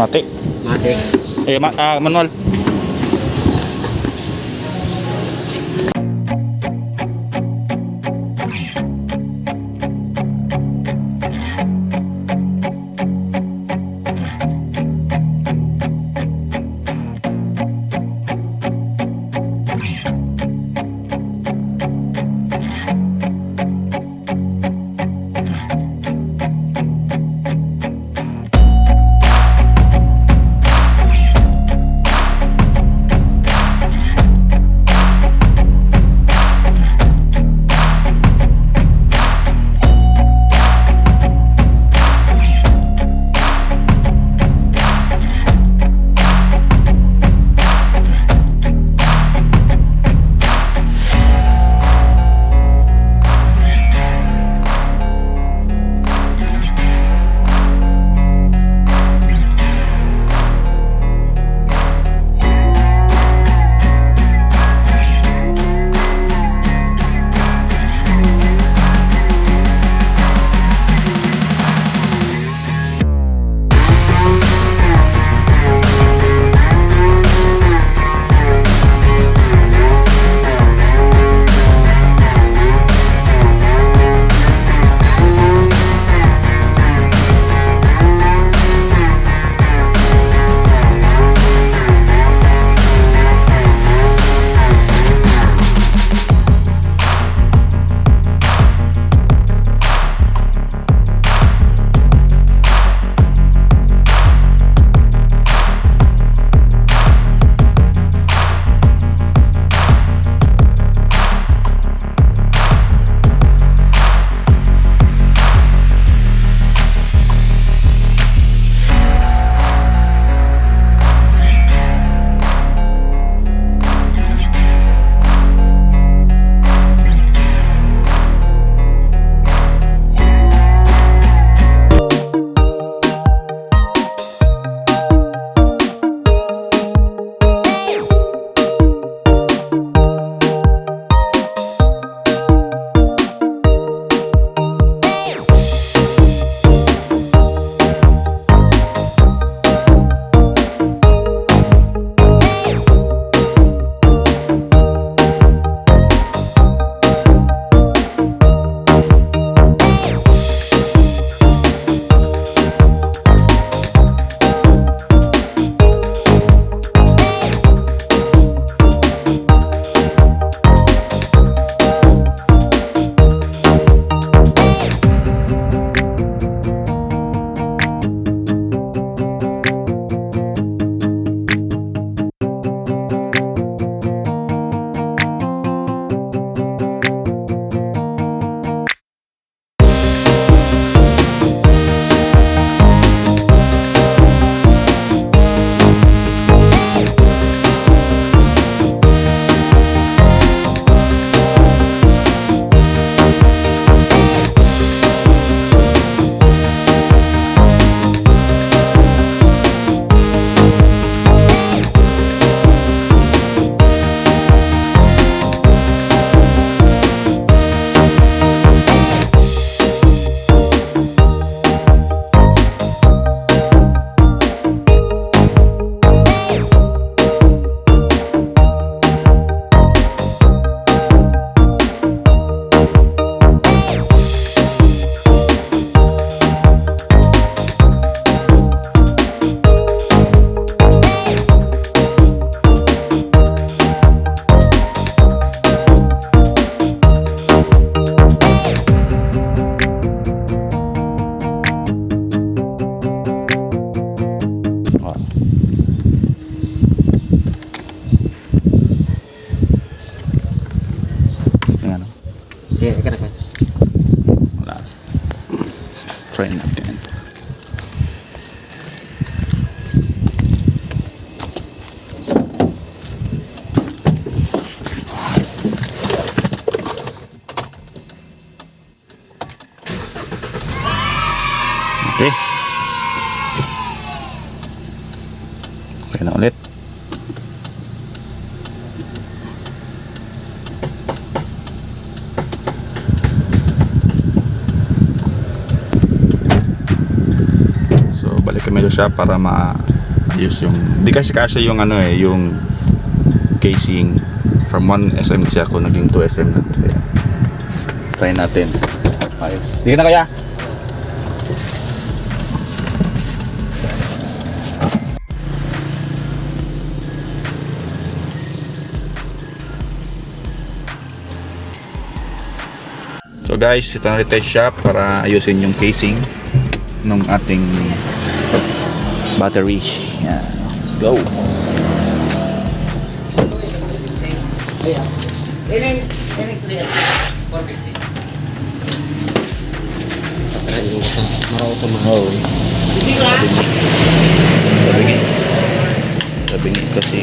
Mati. Matik. Manual. Sige, ika na ka. Wala. Try natin. Okay. Okay na ulit. So balik kami doon siya para ayos yung, di kasi kasya yung ano eh, yung casing. From 1 SM kasi ako, naging 2 SM na. Kaya, try natin. Ayos. Sige na kaya. So guys, ito na retest shop para ayusin yung casing ng ating battery. Yan. Let's go. Oh. Sabi niya kasi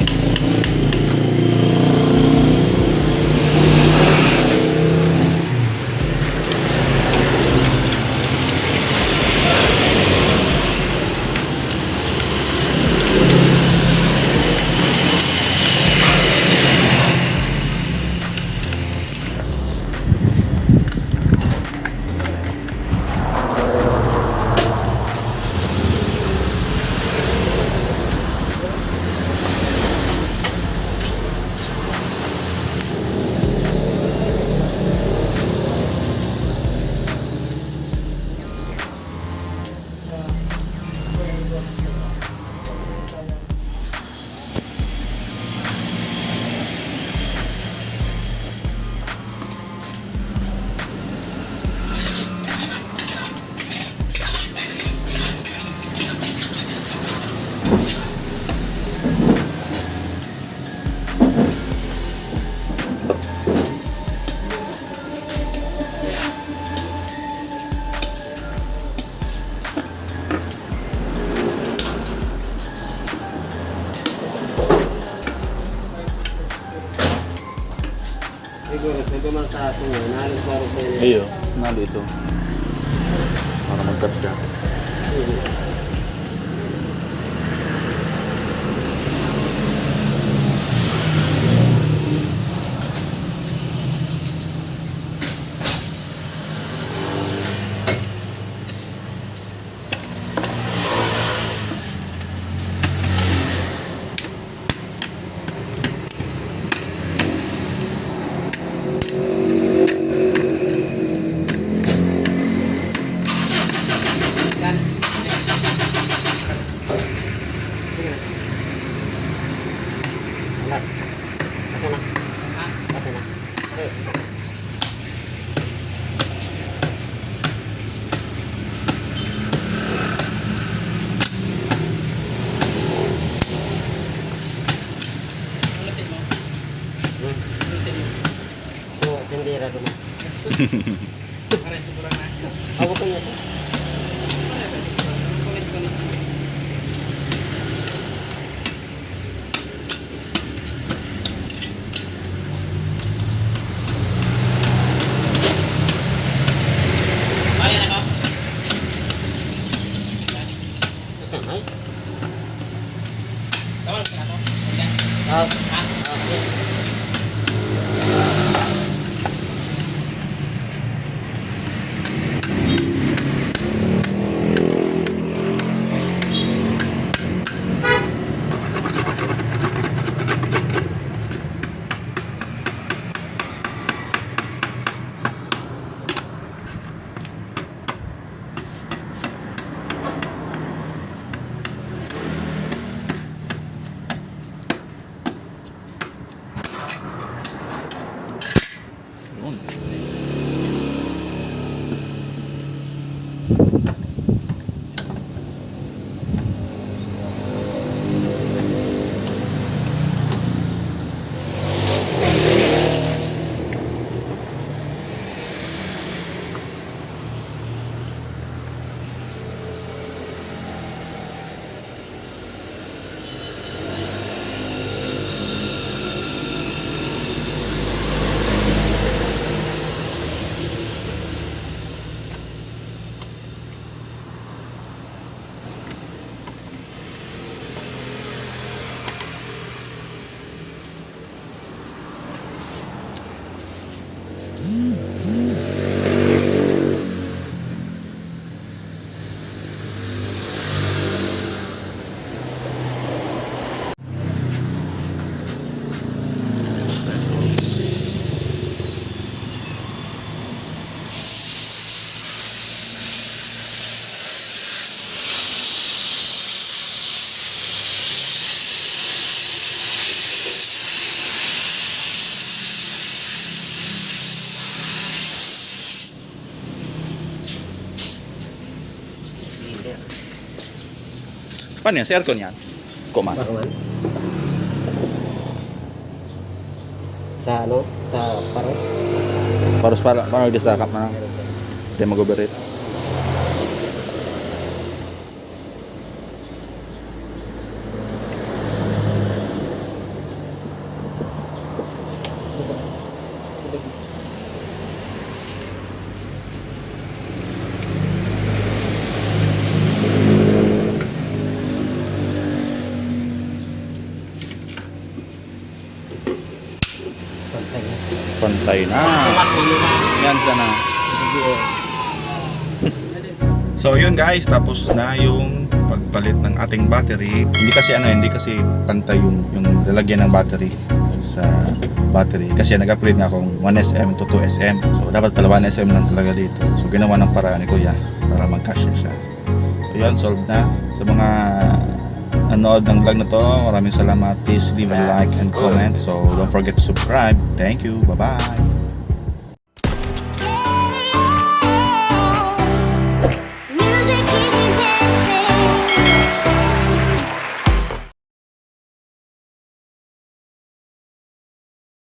Siguro, ito man sa atin yun, nahalos paro sa inyo. ayo, nalo ito. Para magkasya. So, tindera naman. Abutin niya ito. Paano yan? Sa aircon yan? Kuman. Baka man. Sa ano? Sa paros? Paros para disakap na. Hindi mag-overrate. Pantay na. Yan sana. So yun guys, tapos na yung pagpalit ng ating battery. Hindi kasi pantay yung lalagyan ng battery sa battery. Kasi nag-upgrade nga akong 1SM to 2SM. So dapat pala 1SM lang talaga dito. So ginawa ng paraan ni Kuya para magkasya siya. So yun, solved na. Sa mga nanood ng vlog na to, maraming salamat. Please leave a like and comment. So don't forget to subscribe. Thank you. Bye-bye.